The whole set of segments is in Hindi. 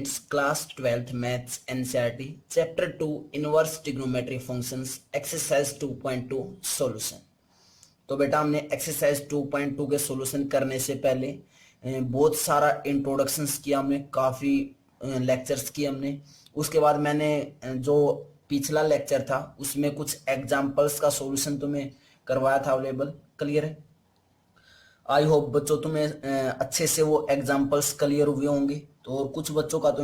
Students, class 12th maths NCERT chapter 2 inverse trigonometry functions exercise 2.2 solution. तो बेटा हमने एक्सरसाइज 2.2 के सॉल्यूशन करने से पहले बहुत सारा इंट्रोडक्शंस किया, हमने काफ़ी लेक्चर्स किए हमने। उसके बाद मैंने जो पिछला लेक्चर था उसमें कुछ एग्जाम्पल्स का सॉल्यूशन तुम्हें करवाया था अवेलेबल। क्लियर है? आई होप बच्चों तुम्हें अच्छे से वो एग्जाम्पल्स क्लियर हुए होंगे। तो और कुछ बच्चों का तो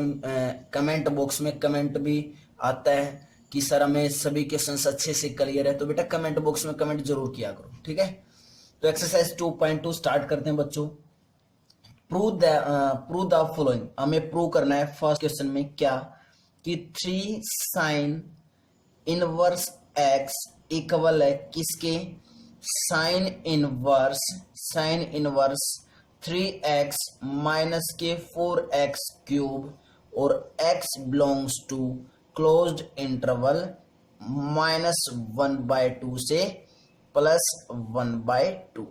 कमेंट बॉक्स में कमेंट भी आता है कि सर हमें सभी क्वेश्चंस अच्छे से क्लियर है। तो बेटा कमेंट बॉक्स में कमेंट जरूर किया करो, ठीक है। तो एक्सरसाइज 2.2 स्टार्ट करते हैं बच्चों। प्रूव द फॉलोइंग, हमें प्रूव करना है फर्स्ट क्वेश्चन में क्या कि 3 साइन इनवर्स एक्स इक्वल है किसके, साइन इनवर्स 3x माइनस के 4x क्यूब और x belongs to closed interval -1/2 से +1/2।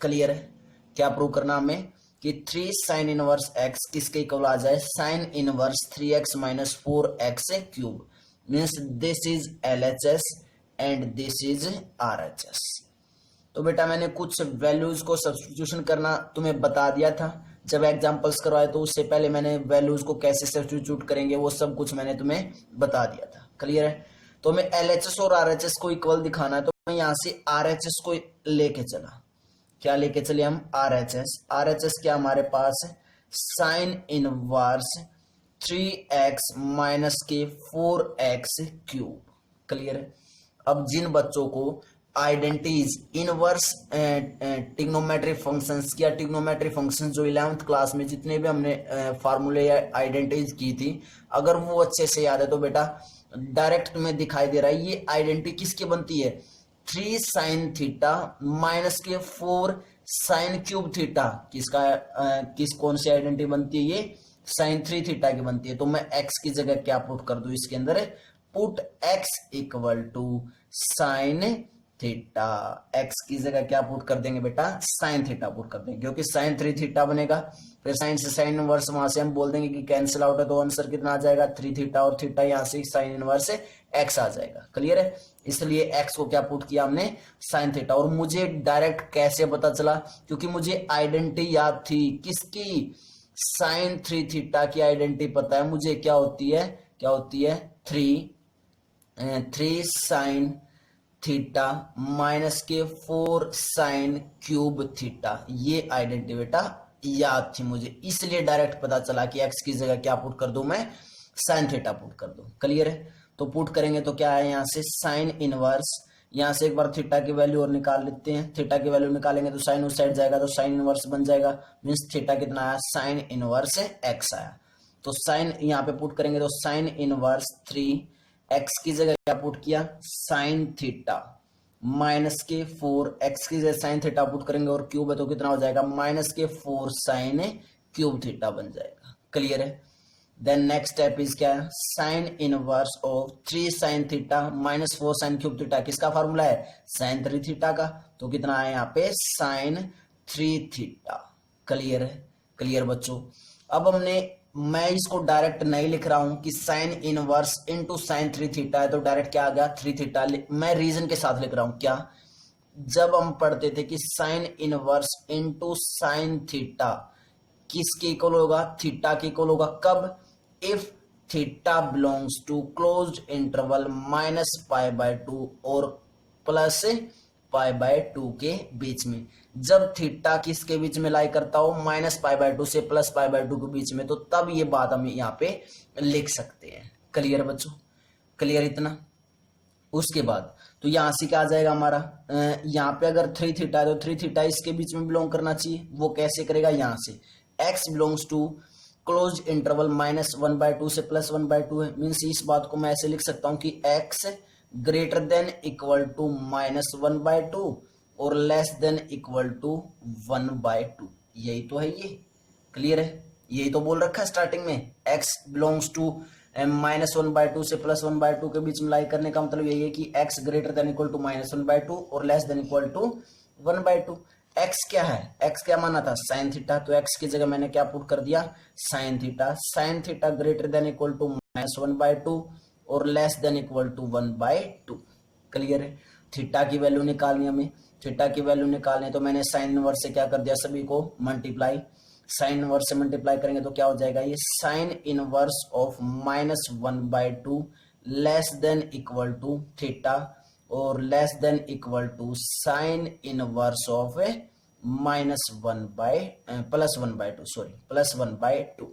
क्लियर है? क्या प्रूव करना हमें कि 3 साइन इनवर्स x किसके इक्वल आ जाए, sine inverse 3x minus 4x cube, means this is LHS and this is RHS। तो बेटा मैंने कुछ वैल्यूज को सब्स्टिट्यूशन करना तुम्हें बता दिया था जब एग्जांपल्स करवाए, तो उससे पहले मैंने वैल्यूज को कैसे सब्स्टिट्यूट करेंगे वो सब कुछ मैंने तुम्हें बता दिया था। क्लियर है? तो हमें LHS और RHS को इक्वल दिखाना है, तो मैं यहाँ से RHS को लेके चला। क्या लेके चले हम? RHS क्या हमारे पास है, साइन इनवर्स 3x माइनस के 4x क्यूब। क्लियर है? अब जिन बच्चों को आइडेंटिटीज इनवर्स ट्रिग्नोमेट्री फंक्शंस या ट्रिग्नोमेट्री फंक्शंस जो 11th क्लास में जितने भी हमने फार्मूले या आइडेंटिटीज की थी, अगर वो अच्छे से याद है तो बेटा डायरेक्ट तुम्हें दिखाई दे रहा है ये आइडेंटिटी किसकी बनती है, 3 साइन थीटा माइनस के 4 साइन क्यूब थीटा। किस कौन सी आइडेंटिटी बनती है, ये साइन 3 थीटा की बनती है। तो मैं x की जगह क्या पुट कर दूं इसके अंदर, put x equal to sine theta. x की जगह क्या पुट कर देंगे बेटा, साइन थीटा पुट कर देंगे, क्योंकि साइन 3 थीटा बनेगा। फिर साइन से साइन इनवर्स वहां से हम बोल देंगे कि कैंसिल आउट है, तो आंसर कितना आ जाएगा 3 थीटा, और थीटा यहाँ से साइन इनवर्स x आ जाएगा। क्लियर है? इसलिए x को क्या पुट किया हमने, साइन थीटा। और मुझे डायरेक्ट कैसे पता चला, क्योंकि मुझे आइडेंटिटी याद थी किसकी, साइन 3 थीटा की आइडेंटिटी पता है मुझे, क्या होती है 3 साइन थीटा माइनस के 4 साइन क्यूब थीटा। ये आइडेंटिटी बेटा याद थी मुझे, इसलिए डायरेक्ट पता चला कि x की जगह क्या पुट कर दूं मैं, साइन थीटा पुट कर दूं। क्लियर है? तो पुट करेंगे तो क्या है, यहाँ से साइन इनवर्स, यहाँ से एक बार थीटा की वैल्यू और निकाल लेते हैं। थीटा की वैल्यू निकालेंगे तो साइन उस साइड जाएगा, तो साइन इनवर्स बन जाएगा, मीन्स थीटा कितना आया, साइन इनवर्स x आया। तो साइन यहाँ पे पुट करेंगे तो साइन इनवर्स 3 x की जगह क्या पुट किया, साइन थीटा माइनस के 4, x की जगह साइन थीटा पुट करेंगे और क्यूब है तो कितना हो जाएगा, माइनस के 4 साइन क्यूब थीटा बन जाएगा। क्लियर है? देन नेक्स्ट स्टेप इज क्या है, sign inverse of 3 sine theta minus 4 sine cube theta. किसका फॉर्मूला है, साइन 3 थीटा का, तो कितना आया यहाँ पे, साइन 3 थीटा। क्लियर है? क्लियर बच्चों? अब मैं इसको डायरेक्ट नहीं लिख रहा हूं कि sine inverse into sign 3 theta है, तो डायरेक्ट क्या आ गया 3 थीटा। मैं रीजन के साथ लिख रहा हूं। क्या, जब हम पढ़ते थे कि sine inverse into sine theta किसके इक्वल होगा, थीटा के इक्वल होगा। कब, if theta belongs to closed interval -π/2 और +π/2 के बीच में। जब थीटा किसके बीच में लाई करता हो, -π/2 से +π/2 के बीच में, तो तब ये बात हम यहाँ पे लिख सकते हैं। क्लियर बच्चों? क्लियर इतना? उसके बाद तो यहां से क्या आ जाएगा हमारा, यहाँ पे अगर 3 थीटा है तो 3 थीटा इसके बीच में बिलोंग करना चाहिए। वो कैसे करेगा, यहाँ से x belongs to close interval -1/2 से +1/2 है, मीन्स इस बात को मैं ऐसे लिख सकता हूं कि x greater than equal to -1/2 और लेस देन इक्वल टू 1/2। यही तो है ये। क्लियर है? यही तो बोल रखा है स्टार्टिंग में, x बिलोंग्स टू -1/2 से +1/2 के बीच में लाई करने का मतलब यही है कि x greater than equal to -1/2 और less than equal to 1/2। X क्या है, एक्स क्या माना था, साइन थीटा, तो एक्स की जगह मैंने क्या पुट कर दिया, sine theta. Sine theta greater than equal to -1/2 और less than equal to 1/2। Clear है। थीटा की वैल्यू निकालनी हमें, थीटा की वैल्यू निकालनी तो मैंने साइन इनवर्स से क्या कर दिया, सभी को मल्टीप्लाई। साइन इनवर्स से मल्टीप्लाई करेंगे तो क्या हो जाएगा, ये sine inverse of -1/2 less than equal to theta और less than equal to sine inverse of +1/2।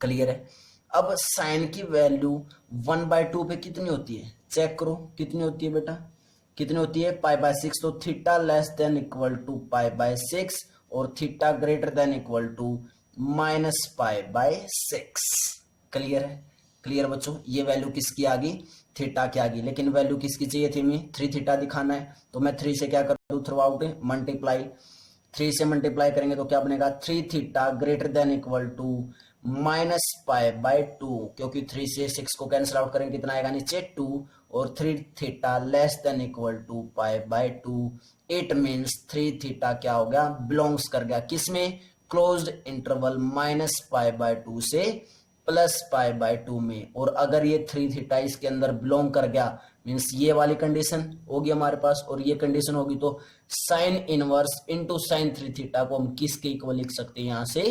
Clear है। अब साइन की वैल्यू 1/2 पे कितनी होती है, चेक करो कितनी होती है बेटा, कितनी होती है, π/6। तो theta less than equal to π/6 और theta greater than equal to -π/6। Clear है। क्लियर बच्चों, ये वैल्यू किसकी आ गई, थीटा की आ गई। लेकिन वैल्यू किसकी चाहिए थी, हमें 3 थीटा दिखाना है, तो मैं 3 से क्या कर दूं, थ्रू आउट मल्टीप्लाई। 3 से मल्टीप्लाई करेंगे तो क्या बनेगा, 3 theta greater than equal to -π/2, क्योंकि 3 से 6 को कैंसिल आउट करेंगे कितना आएगा नीचे 2, और 3 theta less than equal to π/2। It means 3 theta क्या हो गया, बिलोंग्स कर गया किसमें, क्लोज्ड इंटरवल -π/2 से +π/2 में। और अगर ये 3 थीटा इसके अंदर बिलोंग कर गया मीन्स ये वाली कंडीशन होगी हमारे पास और ये कंडीशन होगी, तो sign inverse into sign 3 theta को हम किसके इक्वल लिख सकते हैं, यहां से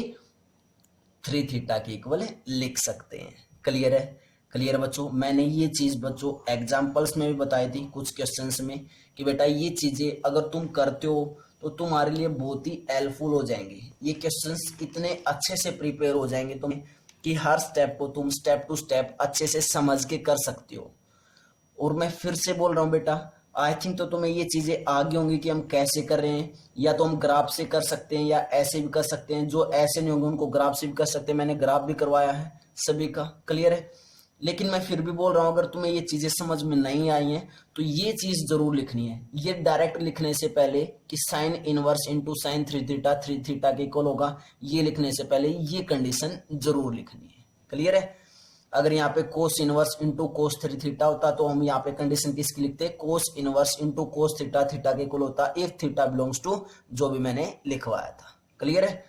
3 थीटा के इक्वल लिख सकते हैं। क्लियर है। क्लियर बच्चों, मैंने ये चीज बच्चों एग्जांपल्स में भी बताई थी कुछ क्वेश्चंस में कि बेटा ये चीजें अगर तुम करते हो तो तुम्हारे लिए बहुत ही हेल्पफुल हो जाएंगे। ये क्वेश्चंस इतने अच्छे से प्रिपेयर हो जाएंगे तुम्हें कि हर स्टेप को तुम स्टेप टू स्टेप अच्छे से समझ के कर सकते हो। और मैं फिर से बोल रहा हूं बेटा, आई थिंक तो तुम्हें ये चीजें आ गई होंगी कि हम कैसे कर रहे हैं, या तो हम ग्राफ से कर सकते हैं या ऐसे भी कर सकते हैं। जो ऐसे नहीं होंगे उनको ग्राफ से भी कर सकते हैं, मैंने ग्राफ भी करवाया है सभी का। क्लियर है। लेकिन मैं फिर भी बोल रहा हूं, अगर तुम्हें ये चीजें समझ में नहीं आई हैं तो ये चीज जरूर लिखनी है। ये डायरेक्ट लिखने से पहले कि sine inverse into sine 3 theta के इक्वल होगा, ये लिखने से पहले ये कंडीशन जरूर लिखनी है। क्लियर है। अगर यहाँ पे cos inverse into cos 3 theta होता तो हम यहाँ पे कंडीशन किसकी लिखते, cos inverse into cos theta के इक्वल होता इफ थीटा बिलोंग्स टू जो भी मैंने लिखवाया था। क्लियर है।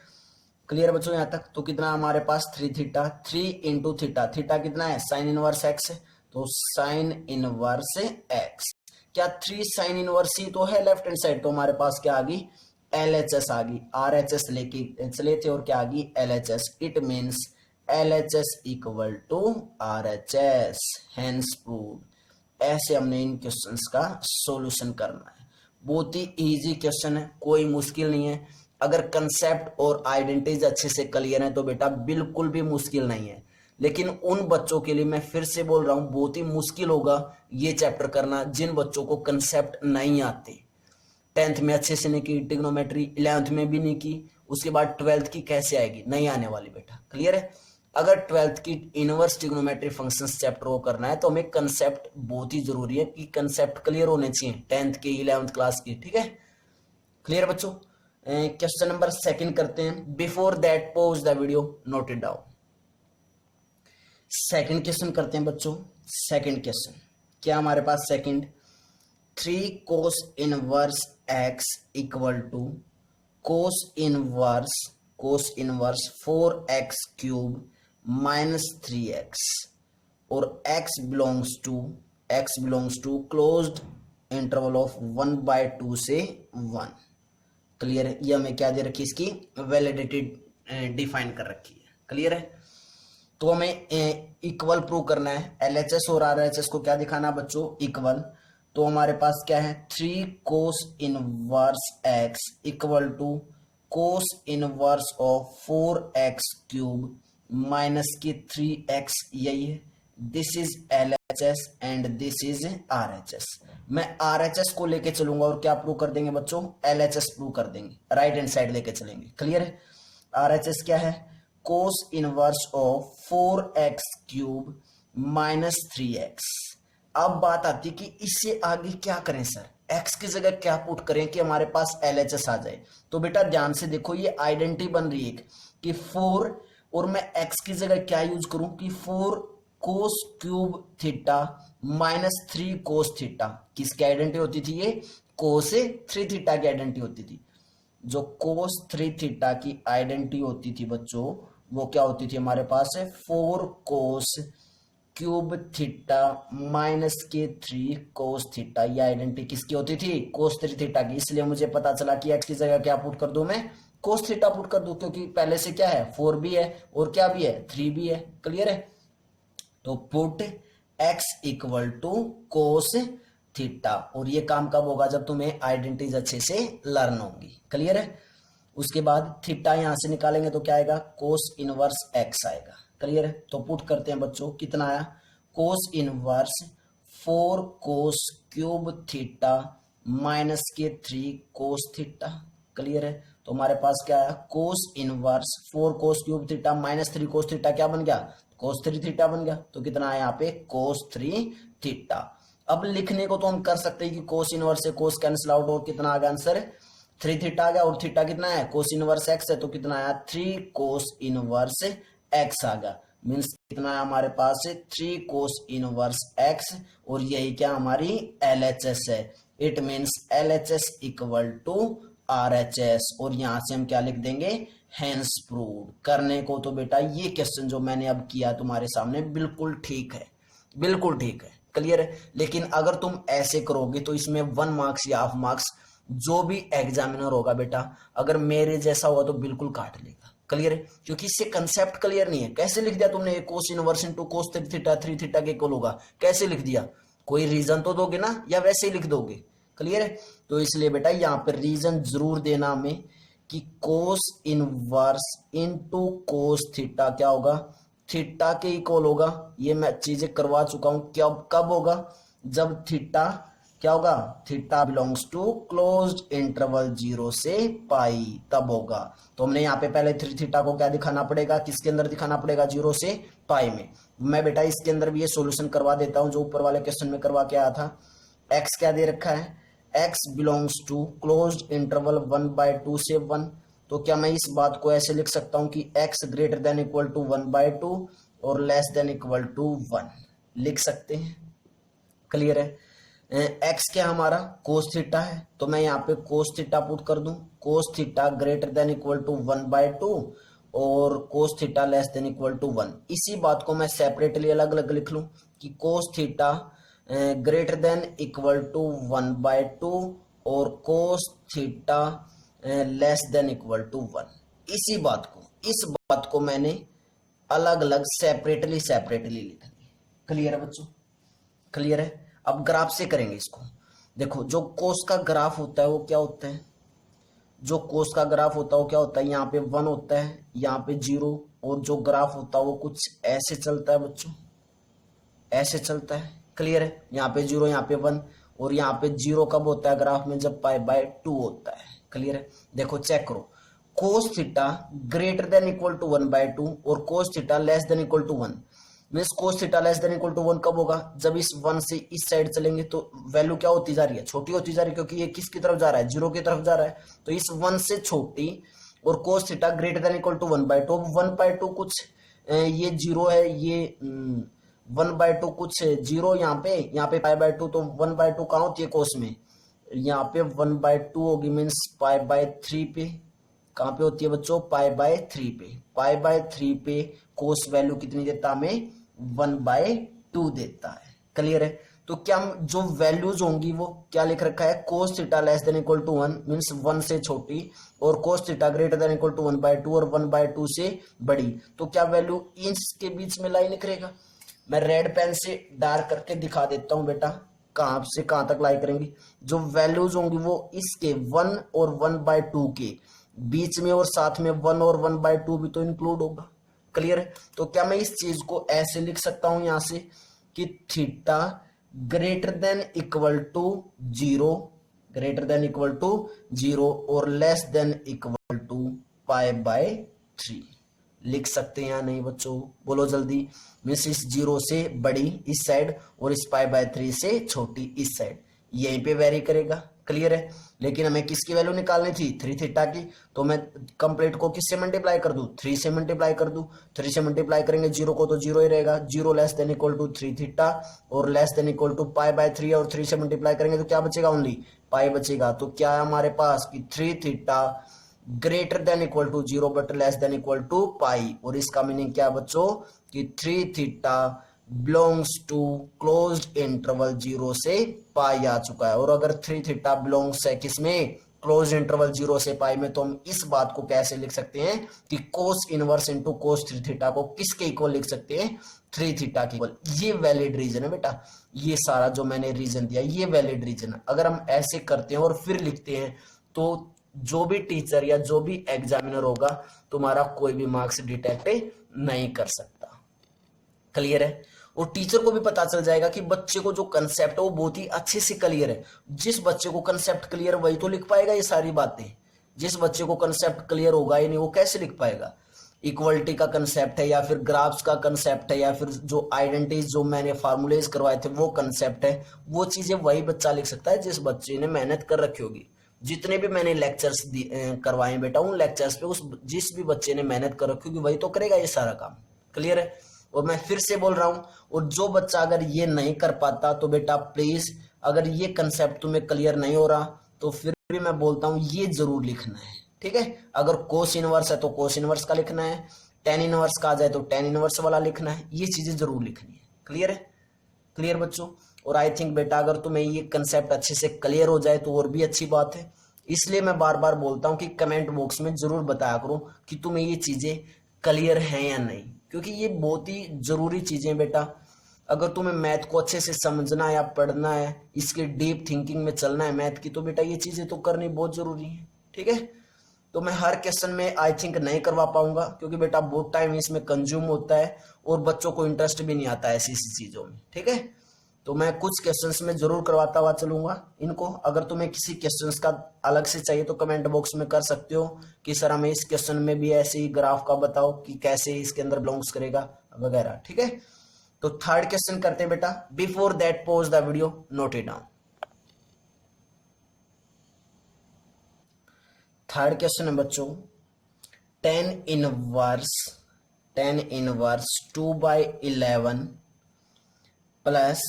क्लियर बच्चों यहाँ तक। तो कितना हमारे पास 3 थीटा, 3 इंटू थीटा, थीटा कितना है, साइन इनवर्स एक्स है, तो साइन इनवर्स एक्स। क्या 3 साइन इनवर्स ही तो है लेफ्ट हैंड साइड, तो हमारे पास क्या आ गई, LHS आ गई। RHS लेके चले थे और क्या आ गई, LHS। It means LHS equal to RHS, hence proved. ऐसे हमने इन क्वेश्चंस का सॉल्यूशन करना है। बहुत ही इजी क्वेश्चन है, कोई मुश्किल नहीं है। अगर कंसेप्ट और आइडेंटिटीज अच्छे से क्लियर है तो बेटा बिल्कुल भी मुश्किल नहीं है। लेकिन उन बच्चों के लिए मैं फिर से बोल रहा हूं, बहुत ही मुश्किल होगा ये चैप्टर करना जिन बच्चों को कंसेप्ट नहीं आते। 10th में अच्छे से नहीं की ट्रिग्नोमेट्री, 11th में भी नहीं की, उसके बाद 12th की कैसे आएगी, नहीं आने वाली बेटा। क्लियर है। अगर 12th की इनवर्स ट्रिग्नोमेट्री फंक्शंस चैप्टर को करना है तो हमें कंसेप्ट बहुत ही जरूरी है कि कंसेप्ट क्लियर होने चाहिए 10th के 11th क्लास की। ठीक है। क्लियर बच्चों। क्वेश्चन नंबर 2 करते हैं। Before that pause the video, note it down. Second question करते हैं बच्चों। सेकंड क्वेश्चन क्या हमारे पास, second 3 cos inverse x equal to cos inverse 4x cube minus 3x और x belongs to closed interval of 1/2 से 1। क्लियर है। ये हमें क्या दे रखी, इसकी वैलिडिटी डिफाइन कर रखी है। क्लियर है। तो हमें इक्वल प्रूव करना है। LHS और RHS को क्या दिखाना बच्चों, इक्वल। तो हमारे पास क्या है, 3 cos inverse x equal to cos inverse of 4x cube minus की 3x, यही है। This is LHS and this is RHS। मैं RHS को लेके चलूंगा और क्या प्रूव कर देंगे बच्चों, LHS प्रूव कर देंगे, राइट हैंड साइड लेके चलेंगे। क्लियर है। RHS क्या है, कोस inverse of 4x cube minus 3x। अब बात आती कि इससे आगे क्या करें सर, x की जगह क्या पुट करें कि हमारे पास LHS आ जाए। तो बेटा ध्यान से देखो, ये आइडेंटिटी बन रही है कि 4 और मैं x की जगह क्या यूज करूं कि 4 cos cube theta minus 3 cos theta. किसकी आइडेंटिटी होती थी ये, कोस 3 थीटा की आइडेंटिटी होती थी। जो कोस 3 थीटा की आइडेंटिटी होती थी बच्चों, वो क्या होती थी हमारे पास है 4 कोस क्यूब थीटा माइनस के 3 कोस थीटा। ये आइडेंटिटी किसकी होती थी? कोस 3 थीटा की। इसलिए मुझे पता चला कि एक्स की जगह क्या पुट कर दूं मैं? कोस थीटा पुट कर दूं, क्योंकि पहले से क्या है 4 भी है और क्या भी है 3 भी है। क्लियर है? तो put x equal to cos theta. और ये काम कब होगा? जब तुम्हें आइडेंटिटीज अच्छे से लर्न होंगी। क्लियर है? उसके बाद थीटा यहां से निकालेंगे तो क्या आएगा? कोस इनवर्स x आएगा। क्लियर है? तो पुट करते हैं बच्चों, कितना आया? Cos inverse 4 cos cube theta minus के 3 कोस थीटा। क्लियर है? तो हमारे पास क्या आया? Cos inverse 4 cos cube theta minus 3 cos theta क्या बन गया? कोस 3 थीटा बन गया। तो कितना आया यहाँ पे? कोस 3 थीटा। अब लिखने को तो हम कर सकते हैं कि कोस इनवर्स से कोस कैंसिल आउट, और कितना आ गया आंसर? 3 थीटा आ गया। और थीटा कितना है? कोस इनवर्स एक्स है, तो कितना आया? 3 कोस इनवर्स एक्स आ गया। मीन्स कितना है हमारे पास? 3 कोस इनवर्स एक्स। और यही क्या हमारी LHS है। It means LHS equal to RHS। और यहां से हम क्या लिख देंगे? Hence proved. करने को तो बेटा ये क्वेश्चन जो मैंने अब किया तुम्हारे सामने बिल्कुल ठीक है, बिल्कुल ठीक है। क्लियर है? लेकिन अगर तुम ऐसे करोगे तो इसमें 1 मार्क्स या हाफ मार्क्स जो भी एग्जामिनर होगा बेटा, अगर मेरे जैसा हुआ तो बिल्कुल काट लेगा। क्लियर है? क्योंकि इससे कंसेप्ट क्लियर नहीं है। कैसे लिख दिया तुमने? कोस इनवर्स इनटू कोस 3 थीटा 3 थीटा के इक्वल होगा, कैसे लिख दिया? कोई रीजन तो दोगे ना, या वैसे ही लिख दोगे? क्लियर है? तो इसलिए बेटा यहाँ पर रीजन जरूर देना हमें कि cos inverse into cos theta क्या होगा? थीटा के इक्वल होगा। ये मैं चीजें करवा चुका हूं। क्या कब होगा? जब थीटा क्या होगा? Theta belongs to closed interval 0 से पाई, तब होगा। तो हमने यहाँ पे पहले 3 थीटा को क्या दिखाना पड़ेगा? किसके अंदर दिखाना पड़ेगा? 0 से पाई में। मैं बेटा इसके अंदर भी ये सॉल्यूशन करवा देता हूं जो ऊपर वाले क्वेश्चन में करवा के आया था। एक्स क्या दे रखा है? X belongs to closed interval 1/2 से 1। तो क्या मैं इस बात को ऐसे लिख सकता हूं कि x greater than equal to 1/2 और लेस देन इक्वल टू 1? लिख सकते हैं। क्लियर है? x क्या हमारा? कोस थीटा है, तो मैं यहाँ पे कोस थीटा पुट कर दूं। Cos theta greater than equal to 1/2 और cos theta less than equal to 1। इसी बात को मैं सेपरेटली अलग अलग लिख लूं कि cos theta greater than equal to 1/2 और cos theta less than equal to 1। इस बात को मैंने अलग अलग सेपरेटली लिख दी। क्लियर है बच्चों? क्लियर है? अब ग्राफ से करेंगे इसको। देखो, जो कोस का ग्राफ होता है वो क्या होता है? जो कोस का ग्राफ होता है वो क्या होता है? यहाँ पे 1 होता है, यहाँ पे 0, और जो ग्राफ होता है वो कुछ ऐसे चलता है बच्चों, ऐसे चलता है। क्लियर है? यहाँ पे 0, यहाँ पे 1, और यहाँ पे 0 कब होता है ग्राफ में? जब π/2 होता है। क्लियर है? देखो चेक करो, cos theta greater than equal to 1/2 और cos theta less than equal to 1। Means cos theta less than equal to 1 कब होगा? जब इस 1 से इस साइड चलेंगे तो वैल्यू क्या होती जा रही है? छोटी होती जा रही है, क्योंकि ये किसकी तरफ जा रहा है? 0 की तरफ जा रहा है। तो इस 1 से छोटी, और cos theta greater than equal to 1/2। 1/2 कुछ ये 0 है, ये 1/2 कुछ 0 यहाँ पे π/2, तो 1/2 कहाँ होती है कोस में? यहाँ पे 1/2 होगी, मीन्स π/3 पे। कहाँ पे होती है बच्चों? π/3 पे। π/3 पे कोस वैल्यू कितनी देता हमें? 1/2 देता है। क्लियर है? तो क्या जो वैल्यूज होंगी वो क्या लिख रखा है? Cos theta less than equal to 1 means 1 से छोटी, और cos theta greater than equal to 1/2 और 1/2 से बड़ी। तो क्या वैल्यू इसके बीच में लाई करेगा? मैं रेड पेन से डार्क करके दिखा देता हूं बेटा, कहां से कहां तक लाई करेंगी। जो वैल्यूज होंगी वो इसके 1 और 1/2 के बीच में, और साथ में 1 और 1/2 भी तो इंक्लूड होगा। क्लियर है? तो क्या मैं इस चीज को ऐसे लिख सकता हूं यहां से कि theta greater than equal to 0, greater than equal to 0 और लेस देन इक्वल टू π/3? लिख सकते हैं या नहीं बच्चों? बोलो जल्दी। मीन्स इस 0 से बड़ी इस साइड और इस π/3 से छोटी इस साइड, यहीं पे वेरी करेगा। क्लियर है। लेकिन हमें किसकी वैल्यू निकालनी थी, 3 थीटा की, तो मैं कंप्लीट को किससे मल्टीप्लाई कर दूं, 3 से मल्टीप्लाई कर दूं। 3 से मल्टीप्लाई करेंगे जीरो को तो जीरो ही रहेगा, zero less than equal to 3 theta और less than equal to pi by 3, और 3 से मल्टीप्लाई करेंगे तो क्या बचेगा, ओनली पाई बचेगा। तो क्या है हमारे पास कि 3 theta greater than equal to zero but less than equal to pi, और इसका मीनिंग क्या बच्चों कि 3 theta belongs to closed interval zero से पाई आ चुका है। और अगर 3 थीटा बिलोंग्स है किसमें, क्लोज इंटरवल जीरो से पाई में, तो हम इस बात को कैसे लिख सकते हैं कि कोस इनवर्स इनटू कोस 3 थीटा को किसके इक्वल लिख सकते हैं, 3 थीटा के इक्वल। ये वैलिड रीजन है बेटा, ये सारा जो मैंने रीजन दिया ये वैलिड रीजन है। अगर हम ऐसे करते हैं और फिर लिखते हैं तो जो भी टीचर या जो भी एग्जामिनर होगा तुम्हारा कोई भी मार्क्स डिटेक्ट नहीं कर सकता। क्लियर है। और टीचर को भी पता चल जाएगा कि बच्चे को जो कंसेप्ट है वो बहुत ही अच्छे से क्लियर है। जिस बच्चे को कंसेप्ट क्लियर वही तो लिख पाएगा ये सारी बातें। जिस बच्चे को कंसेप्ट क्लियर होगा ही नहीं वो कैसे लिख पाएगा। इक्वलिटी का कंसेप्ट है या फिर ग्राफ्स का कंसेप्ट है या फिर जो आइडेंटिटीज जो मैंने फार्मूलेज करवाए थे वो कंसेप्ट है, वो चीजें वही बच्चा लिख सकता है जिस बच्चे ने मेहनत कर रखी होगी। जितने भी मैंने लेक्चर्स करवाए बेटा उन लेक्चर्स पे उस जिस भी बच्चे ने मेहनत कर रखी होगी वही तो करेगा ये सारा काम। क्लियर है। और मैं फिर से बोल रहा हूं, और जो बच्चा अगर ये नहीं कर पाता तो बेटा प्लीज, अगर ये कंसेप्ट तुम्हें क्लियर नहीं हो रहा तो फिर भी मैं बोलता हूं ये जरूर लिखना है। ठीक है। अगर कोस इनवर्स है तो कोस इनवर्स का लिखना है, टेन इनवर्स का आ जाए तो टेन इनवर्स वाला लिखना है, ये चीजें जरूर लिखनी है। क्लियर है। क्लियर बच्चों। और आई थिंक बेटा अगर तुम्हें ये कंसेप्ट अच्छे से क्लियर हो जाए तो और भी अच्छी बात है। इसलिए मैं बार बार बोलता हूं कि कमेंट बॉक्स में जरूर बताया करो कि तुम्हें ये चीजें क्लियर हैं या नहीं, क्योंकि ये बहुत ही जरूरी चीजें बेटा। अगर तुम्हें मैथ को अच्छे से समझना है या पढ़ना है, इसके डीप थिंकिंग में चलना है मैथ की, तो बेटा ये चीजें तो करनी बहुत जरूरी है। ठीक है। तो मैं हर क्वेश्चन में आई थिंक नहीं करवा पाऊंगा क्योंकि बेटा बहुत टाइम इसमें कंज्यूम होता है और बच्चों को इंटरेस्ट भी नहीं आता है ऐसी चीजों में। ठीक है। तो मैं कुछ क्वेश्चंस में जरूर करवाता हुआ चलूंगा इनको। अगर तुम्हें किसी क्वेश्चंस का अलग से चाहिए तो कमेंट बॉक्स में कर सकते हो कि सर हमें इस क्वेश्चन में भी ऐसे ही ग्राफ का बताओ कि कैसे इसके अंदर बिलोंग्स करेगा वगैरह। ठीक है। तो थर्ड क्वेश्चन करते हैं बेटा। Before that pause the video, note it down. Third question है बच्चों, tan inverse 2/11 plus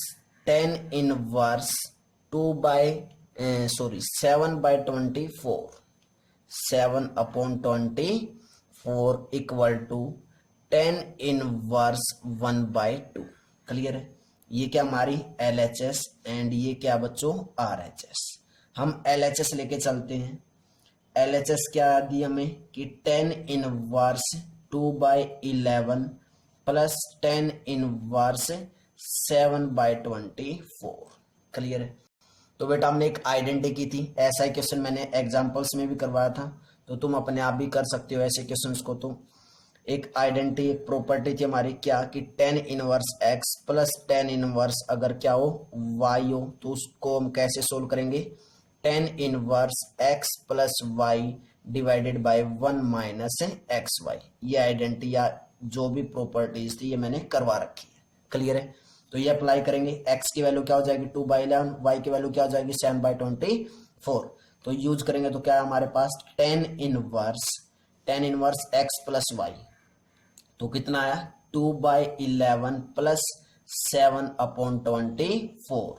10 inverse 7/24 7/24 equal to 10 inverse 1/2। Clear है। ये क्या हमारी LHS एंड ये क्या बच्चों RHS। हम LHS लेके चलते हैं। LHS क्या दी हमें कि 10 इनवर्स 2/11 प्लस 10 इनवर्स 7/24। क्लियर है। तो बेटा हमने एक आइडेंटिटी की थी, ऐसा ही क्वेश्चन मैंने एग्जांपल्स में भी करवाया था, तो तुम अपने आप भी कर सकते हो ऐसे क्वेश्चंस को। तो एक आइडेंटिटी एक प्रॉपर्टी थी हमारी क्या कि 10 इनवर्स x प्लस 10 इनवर्स अगर क्या हो y हो, तो उसको हम कैसे सोल्व करेंगे, 10 inverse x plus y divided by 1 minus XY। ये आइडेंटिटी या जो भी प्रॉपर्टीज थी ये मैंने करवा रखी है। क्लियर है। तो ये अप्लाई करेंगे, x की वैल्यू क्या हो जाएगी 2/11, y की वैल्यू क्या हो जाएगी 7/24। तो यूज करेंगे तो क्या है हमारे पास 10 इनवर्स x प्लस y, तो कितना आया 2/11 प्लस 7/24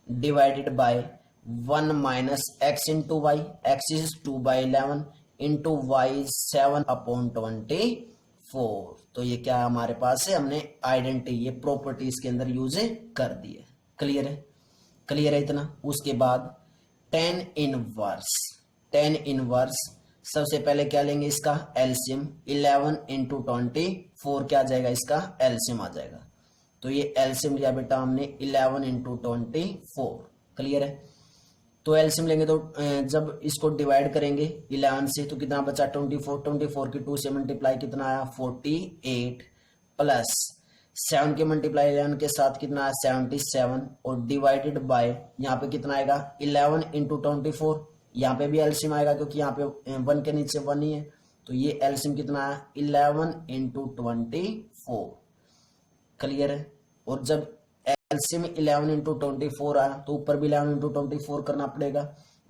divided by 1 minus x into y, x is 2/11 into y 7/24। तो ये क्या हमारे पास है, हमने आइडेंटिटी ये प्रॉपर्टीज के अंदर यूज कर दी है। क्लियर है। क्लियर है इतना। उसके बाद 10 इनवर्स सबसे पहले क्या लेंगे इसका एलसीएम, 11 इंटू 24 क्या आ जाएगा इसका एलसीएम आ जाएगा। तो ये एलसीएम लिया बेटा हमने 11 इंटू 24। क्लियर है। तो एलसीएम लेंगे तो जब इसको डिवाइड करेंगे 11 से तो कितना बचा 24 की 2 से मल्टीप्लाई कितना आया 48 प्लस 7 के मल्टीप्लाई 11 के साथ कितना आया 77 और डिवाइडेड बाय यहाँ पे कितना आएगा 11 इंटू 24। यहाँ पे भी एलसीएम आएगा क्योंकि यहाँ पे 1 के नीचे 1 ही है, तो ये एलसीएम कितना आया 11 इंटू 24। क्लियर है। और जब एलसीएम 11 इंटू 24 आया तो ऊपर भी 11 इंटू 24 करना पड़ेगा।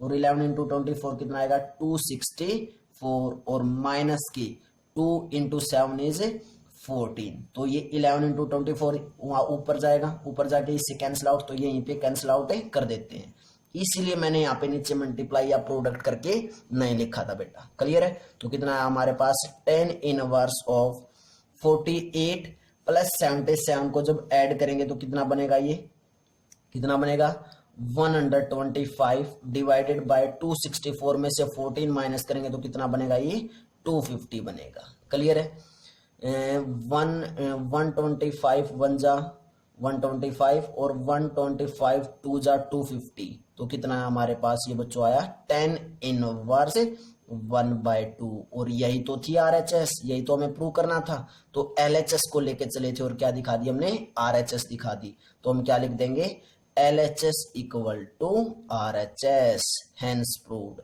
और 11 इंटू 24 कितना आएगा 264 और माइनस की 2 इंटू 7 इज 14। तो ये 11 इंटू 24 वहां ऊपर जाएगा, ऊपर जाके इससे कैंसिल आउट, तो ये यहीं पे कैंसिल आउट कर देते हैं, इसीलिए मैंने यहाँ पे नीचे मल्टीप्लाई या प्रोडक्ट करके नहीं लिखा था बेटा। क्लियर है? तो कितना है हमारे पास 10 इनवर्स ऑफ 48 प्लस 77 को जब ऐड करेंगे तो कितना बनेगा, ये कितना बनेगा 125 डिवाइडेड बाय 264 में से 14 माइनस करेंगे तो कितना बनेगा, ये 250 बनेगा। क्लियर है? 125 वन जा 125 और 125 टू जा 250, तो कितना है हमारे पास ये बच्चों आया 10 इनवर्स 1/2। और यही तो थी RHS, यही तो हमें प्रूव करना था। तो LHS को लेके चले थे और क्या दिखा दी हमने, RHS दिखा दी। तो हम क्या लिख देंगे, LHS equal to RHS, hence proved.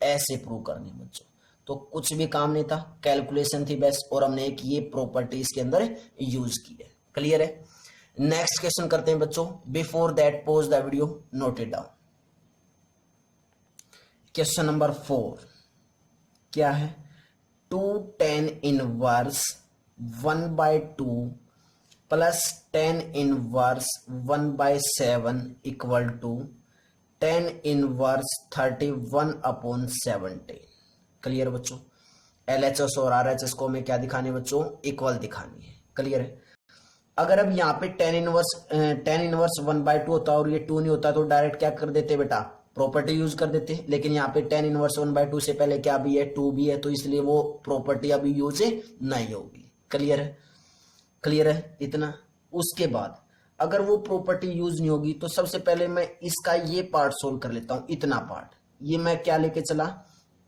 ऐसे प्रूव करने बच्चों, तो कुछ भी काम नहीं था, कैलकुलेशन थी बस, और हमने एक ये प्रॉपर्टी इसके अंदर यूज की है। क्लियर है? नेक्स्ट क्वेश्चन करते हैं बच्चों। Before that pause the video, note it down. Question number 4 क्या है, 2 10 inverse 1/2 plus 10 inverse 1/7 equal to 10 inverse 31/17। Clear बच्चों? LHS और RHS को हमें क्या दिखानी बच्चों, इक्वल दिखानी है। क्लियर है? अगर अब यहाँ पे 10 इनवर्स 1/2 होता और ये 2 नहीं होता तो डायरेक्ट क्या कर देते बेटा, प्रॉपर्टी यूज कर देते। लेकिन यहाँ पे 10 इनवर्स 1/2 से पहले क्या भी है, 2 भी है, तो इसलिए वो प्रॉपर्टी अभी यूज नहीं होगी। क्लियर है? क्लियर है इतना? उसके बाद अगर वो प्रॉपर्टी यूज नहीं होगी तो सबसे पहले मैं इसका ये पार्ट सोल्व कर लेता हूं। इतना पार्ट ये मैं क्या लेके चला,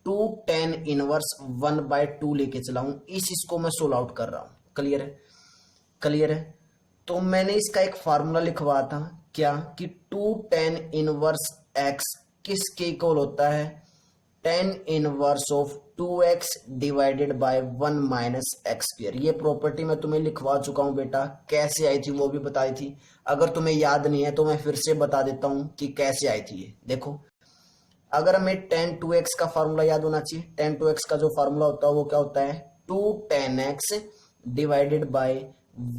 2 10 इनवर्स 1/2 लेके चला हूं, इसको मैं सोल्व आउट कर रहा हूं। क्लियर है? क्लियर है? तो मैंने इसका एक फार्मूला लिखवा था क्या, कि 2 10 इनवर्स x किसके इक्वल होता है, 10 inverse of 2x divided by 1 minus x square. ये प्रॉपर्टी मैं तुम्हें लिखवा चुका हूं बेटा, कैसे आई थी वो भी बताई थी। अगर तुम्हें याद नहीं है तो मैं फिर से बता देता हूं कि कैसे आई थी ये। देखो, अगर हमें 10 2x का फार्मूला याद होना चाहिए, 10 2x का जो फार्मूला होता है वो क्या होता है, 2 10x divided by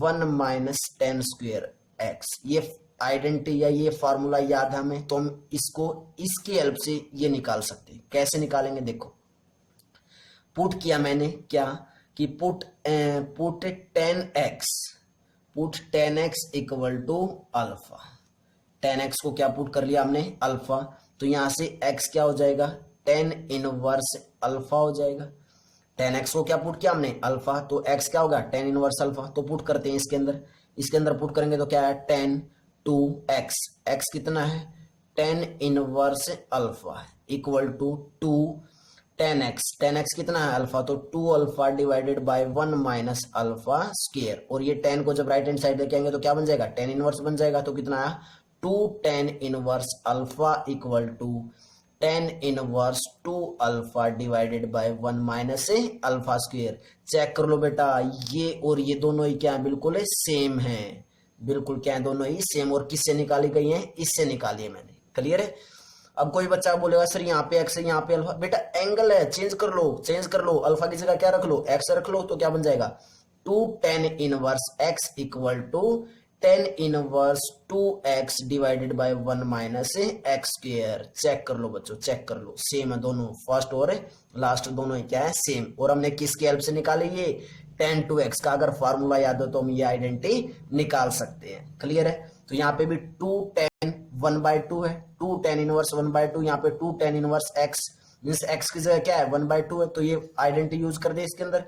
1 minus 10 square x। ये आइडेंटिटी या ये फार्मूला याद है हमें, तो हम इसको इसकी हेल्प से ये निकाल सकते हैं। कैसे निकालेंगे, देखो पुट किया मैंने क्या, कि put 10x equal to alpha. 10x को क्या पुट कर लिया हमने, अल्फा। तो यहां से x क्या हो जाएगा, 10 इनवर्स अल्फा हो जाएगा। 10x को क्या पुट किया हमने, अल्फा, तो x क्या होगा 10 इनवर्स अल्फा। तो पुट करते हैं इसके अंदर पुट करेंगे तो क्या है 10 2x, x कितना है 10 inverse alpha equal to 2 10x कितना है अल्फा, तो 2 alpha divided by 1 minus alpha square. और ये 10 को जब राइट हैंड साइड लेके आएंगे तो क्या बन जाएगा 10 इनवर्स बन जाएगा। तो कितना आया 2 10 inverse alpha equal to 10 inverse 2 alpha divided by 1 minus alpha square. Check कर लो बेटा, ये और ये दोनों ही क्या है, बिल्कुल सेम है। बिल्कुल क्या है, दोनों ही सेम। और किससे निकाली गई है, इससे निकाली है मैंने। क्लियर है? अब कोई बच्चा बोलेगा सर यहाँ पे एक्स है यहाँ पे अल्फा, बेटा एंगल है, चेंज कर लो, अल्फा की जगह क्या रख लो, एक्स रख लो, तो क्या बन जाएगा 2 10 inverse x equal to 10 inverse 2x divided by 1 minus x square. Check कर लो बच्चों, चेक कर लो, सेम है दोनों, फर्स्ट और लास्ट दोनों ही क्या है, सेम। और हमने किसकी हेल्प से निकाले, ये 10 2x का। अगर फार्मूला याद हो तो हम ये आइडेंटिटी निकाल सकते हैं। क्लियर है? तो यहाँ पे भी 2 10 1/2 है, 2 10 इनवर्स 1/2, यहाँ पे 2 10 इनवर्स x मींस x की जगह क्या है 1/2 है, तो ये आइडेंटिटी यूज कर दे। इसके अंदर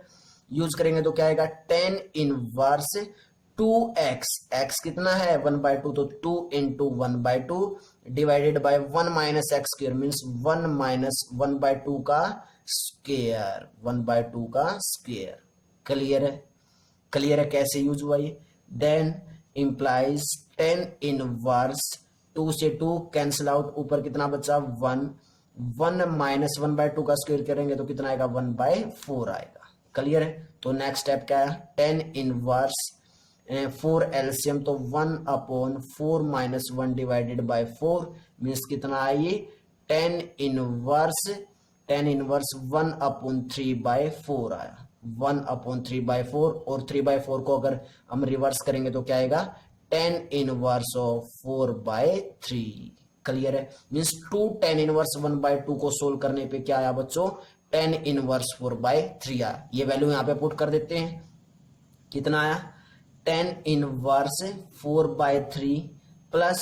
यूज करेंगे तो क्या आएगा 10 इनवर्स 2x, x कितना है 1/2, तो 2 into 1/2 divided by 1 minus x square means 1 minus 1/2 का स्क्वायर, 1/2 का स्क्वायर। क्लियर है? क्लियर है कैसे यूज हुआ ये? देन इंप्लाइज 10 इनवर्स 2 से 2 कैंसिल आउट, ऊपर कितना बचा 1 माइनस 1/2 का स्क्वायर करेंगे तो कितना आएगा 1/4 आएगा। क्लियर है? तो नेक्स्ट स्टेप क्या है 10 इनवर्स 4 एलसीएम, तो 1/4 माइनस 1 डिवाइडेड बाय 4 मीन्स कितना है ये टेन इनवर्स 1/3/4 आया, 1/3/4, और 3/4 को अगर हम रिवर्स करेंगे तो क्या आएगा, टेन इनवर्स ऑफ 4/3। क्लियर है, मीन्स 2 टेन इनवर्स 1/2 को सोल्व करने पे क्या आया बच्चों, टेन इनवर्स 4/3 आया। ये वैल्यू यहाँ पे पुट कर देते हैं, कितना आया, tan inverse 4/3 plus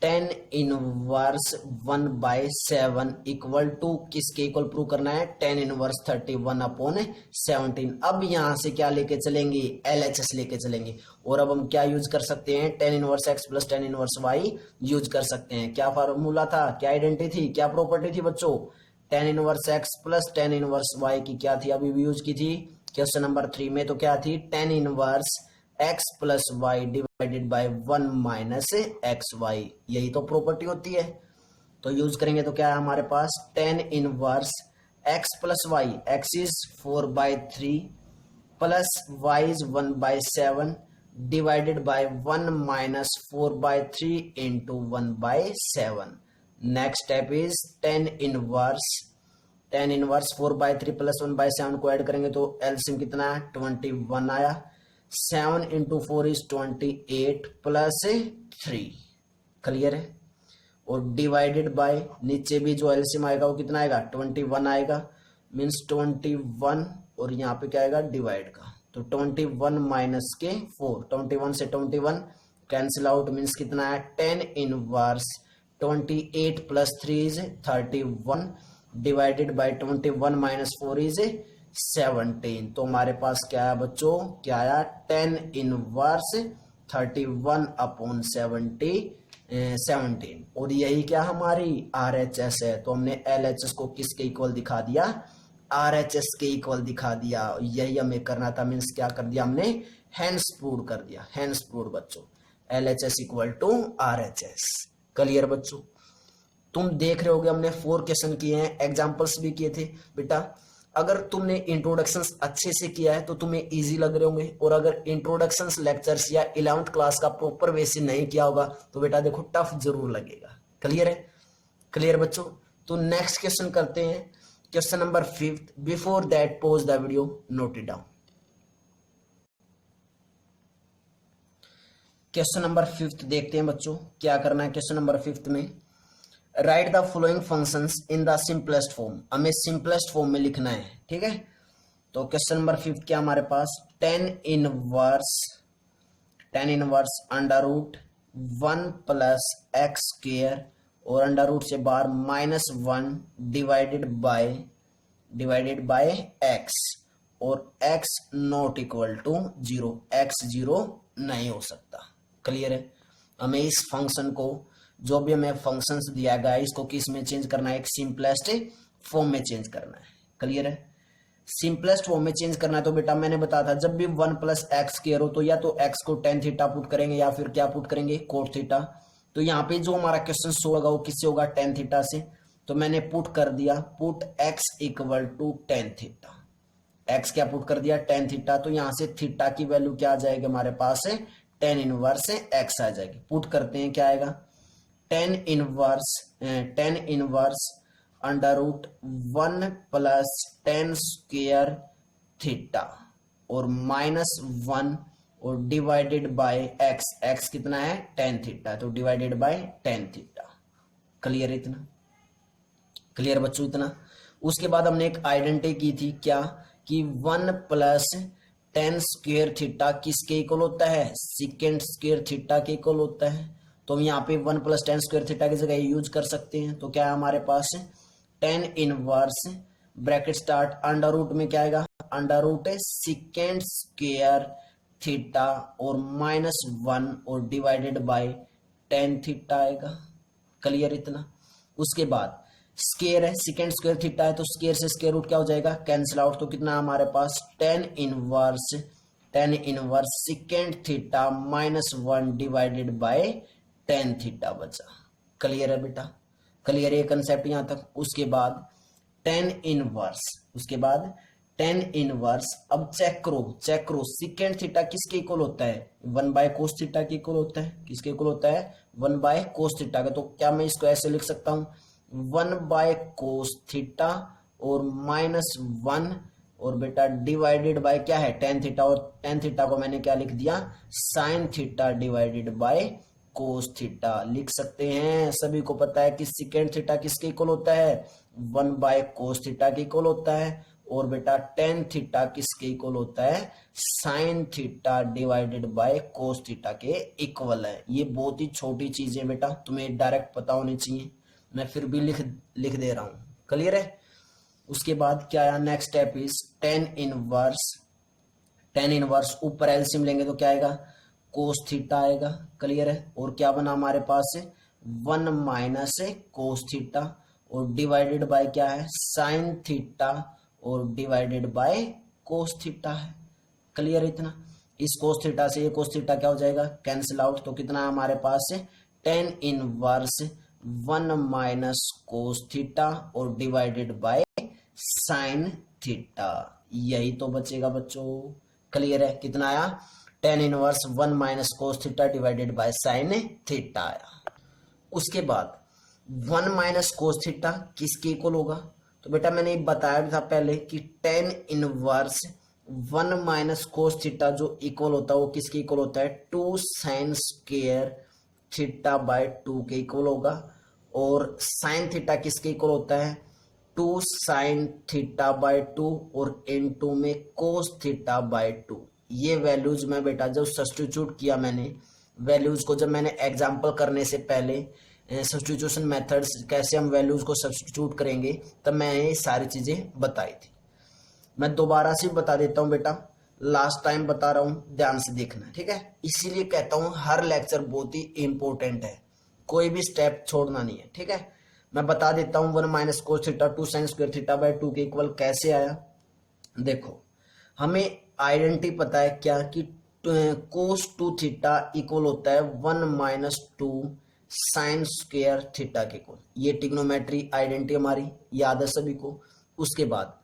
tan inverse 1/7 equal to किसके इक्वल प्रूव करना है, टेन इनवर्स 31/17। अब यहां से क्या लेके चलेंगे, LHS लेके चलेंगे, और अब हम क्या यूज कर सकते हैं, ten inverse x plus tan inverse y use कर सकते हैं। क्या फार्मूला था, क्या आइडेंटिटी थी, क्या प्रॉपर्टी थी बच्चों, tan inverse x plus tan inverse y की क्या थी, अभी भी यूज की थी क्वेश्चन नंबर 3 में, तो क्या थी, tan inverse x plus y divided by 1 minus x y, यही तो प्रॉपर्टी होती है। तो यूज करेंगे तो क्या है हमारे पास, tan inverse x plus y, x is 4/3 plus y is 1/7 divided by 1 minus 4/3 into 1/7। Next step is tan inverse 4/3 plus 1/7 को ऐड करेंगे तो एलसीएम कितना है, 21 आया। 7 इंटू 4 इज 28 प्लस 3। क्लियर है, और डिवाइडेड बाय नीचे भी जो एलसीएम आएगा वो कितना आएगा, 21 आएगा, मीन्स 21, और यहाँ पे क्या आएगा, डिवाइड का, तो 21 माइनस के 4, 21 से 21 कैंसिल आउट, मीन्स कितना है, tan inverse 28 plus 3 is 31 divided by 21 minus 4 is 17। तो हमारे पास क्या है बच्चों, क्या आया, टेन इनवर्स 31/17, और यही क्या हमारी RHS है। तो हमने LHS को किसके इक्वल दिखा दिया, RHS के इक्वल दिखा दिया, यही हमें करना था, मीन्स क्या कर दिया हमने, हेंस प्रूव कर दिया, हेंस प्रूव बच्चों, LHS equal to RHS। Clear बच्चों, तुम देख रहे होगे हमने 4 क्वेश्चन किए हैं, एग्जाम्पल्स भी किए थे बेटा। अगर तुमने इंट्रोडक्शंस अच्छे से किया है तो तुम्हें इजी लग रहे होंगे, और अगर इंट्रोडक्शंस लेक्चर्स या 11th क्लास का प्रॉपर वे से नहीं किया होगा तो बेटा देखो टफ जरूर लगेगा। क्लियर है, क्लियर बच्चों। तो नेक्स्ट क्वेश्चन करते हैं, question number 5। Before that pause the video, note it down. Question number 5 देखते हैं बच्चों, क्या करना है क्वेश्चन नंबर 5 में, right the following functions in the simplest form, हमें सिंपलेस्ट फॉर्म में लिखना है, ठीक है। तो क्वेश्चन नंबर 5 क्या हमारे पास, tan inverse under root 1 plus x square, और अंडर रूट से बाहर -1 डिवाइडेड बाय एक्स, और x not equal to 0, x 0 नहीं हो सकता। क्लियर है, हमें इस फंक्शन को, जो भी हमें फंक्शंस दिया गया है, इसको किस में चेंज करना है, एक सिंपलेस्ट फॉर्म में चेंज करना है। क्लियर है, सिंपलेस्ट फॉर्म में चेंज करना है। तो बेटा मैंने बताया था जब भी 1 प्लस एक्स स्क्वायर हो तो या तो एक्स को टेन थीटा पुट करेंगे या फिर क्या पुट करेंगे, कोट थीटा। तो यहाँ पे जो हमारा क्वेश्चन शो होगा वो किससे होगा, टेन थीटा से। तो मैंने पुट कर दिया, put x equal to tan theta, x क्या पुट कर दिया, टेन थीटा। तो यहाँ से थीटा की वैल्यू क्या आ जाएगी हमारे पास, टेन इनवर्स एक्स आ जाएगी। पुट करते हैं, क्या आएगा, tan inverse under root 1 plus tan square theta, और -1, और डिवाइडेड बाय एक्स, एक्स कितना है, टेन थीटा, तो divided by tan theta. Clear, इतना क्लियर बच्चों, इतना। उसके बाद हमने एक आइडेंटिटी की थी, क्या, कि 1 प्लस टेन स्क्वायर थीटा किसके इक्वल होता है, सेकेंड स्क्वायर थीटा के इक्वल होता है। तो हम यहाँ पे 1 प्लस टेन स्क्वायर थीटा की जगह यूज कर सकते हैं। तो क्या है हमारे पास, tan inverse bracket start under root में क्या आएगा, under root second square theta, और -1, और डिवाइडेड बाय टेन थीटा आएगा। क्लियर, इतना। उसके बाद स्क्वायर है, सेकेंड स्क्वायर थीटा है, तो स्क्वायर से स्क्वायर रूट क्या हो जाएगा, कैंसिल आउट। तो कितना हमारे पास, tan inverse second theta -1 divided by tan theta बचा। क्लियर है बेटा, क्लियर है कंसेप्ट यहां तक। उसके बाद टेन इनवर्स, अब चेक करो सेकेंड थीटा किसके इक्वल होता है, 1 बाय कोस थीटा के इक्वल होता है। किसके इक्वल होता है, 1 बाय कोस थीटा का। तो क्या मैं इसको ऐसे लिख सकता हूं, 1/cos थीटा और -1 और बेटा डिवाइडेड बाय क्या है tan थीटा, और tan थीटा को मैंने क्या लिख दिया sin theta divided by cos theta लिख सकते हैं। सभी को पता है कि secant थीटा किसके इक्वल होता है 1/cos थीटा के इक्वल होता है, और बेटा tan थीटा किसके इक्वल होता है sin theta divided by cos theta के इक्वल है। ये बहुत ही छोटी चीज है बेटा, तुम्हें डायरेक्ट पता होनी चाहिए, मैं फिर भी लिख दे रहा हूं। क्लियर है। उसके बाद क्या आया, next step is tan inverse ऊपर एलसीएम लेंगे तो क्या आएगा कोस थीटा आएगा। क्लियर है। और क्या बना हमारे पास 1 माइनस कोस थीटा और डिवाइडेड बाय क्या है साइन थीटा और डिवाइडेड बाय कोस थीटा है। क्लियर इतना। इस कोस थीटा से ये कोस थीटा क्या हो जाएगा कैंसिल आउट, तो कितना है हमारे पास tan inverse 1 minus cos theta और डिवाइडेड बाय साइन थीटा, यही तो बचेगा बच्चों। क्लियर है। कितना आया tan inverse 1 minus cos theta divided by sine theta आया। उसके बाद 1 माइनस कोस थीटा किसके इक्वल होगा, तो बेटा मैंने बताया भी था पहले कि tan inverse 1 minus cos theta जो इक्वल होता है वो किसके इक्वल होता है 2 साइन स्क्वायर थीटा बाय 2 के इक्वल होगा, और साइन थीटा किसके इक्वल होता है 2 साइन थीटा बाय 2 और इनटू में कोस थीटा बाय 2। ये वैल्यूज में बेटा जब सब्स्टिट्यूट किया मैंने, वैल्यूज को जब मैंने एग्जांपल करने से पहले सब्स्टिट्यूशन मेथड्स कैसे हम वैल्यूज को सब्स्टिट्यूट करेंगे तब मैं ये सारी चीजें बताई थी। मैं दोबारा से बता देता हूँ बेटा, लास्ट टाइम बता रहा हूँ, ध्यान से देखना ठीक है। इसीलिए कहता हूँ हर लेक्चर बहुत ही इंपॉर्टेंट है, कोई भी स्टेप छोड़ना नहीं है ठीक है। मैं बता देता हूँ 1 minus cos theta 2 sine square theta by 2 के इक्वल कैसे आया। देखो हमें आइडेंटिटी पता है क्या कि कोस 2 थीटा इक्वल होता है 1 माइनस 2 साइन स्क्वायर थीटा के इक्वल, ये ट्रिग्नोमेट्री आइडेंटिटी हमारी याद है सभी को। उसके बाद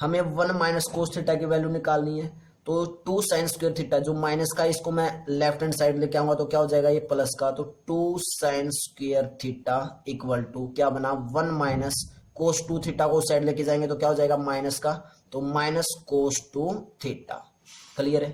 हमें 1 माइनस कोस थीटा की वैल्यू निकालनी है, तो 2 साइन स्क्वायर थीटा जो माइनस का इसको मैं लेफ्ट हैंड साइड लेके आऊंगा तो क्या हो जाएगा ये प्लस का, तो 2 sine square theta equal to क्या बना 1 माइनस कोस 2 थीटा को साइड लेके जाएंगे तो क्या हो जाएगा माइनस का, तो माइनस कोस 2 थीटा। क्लियर है।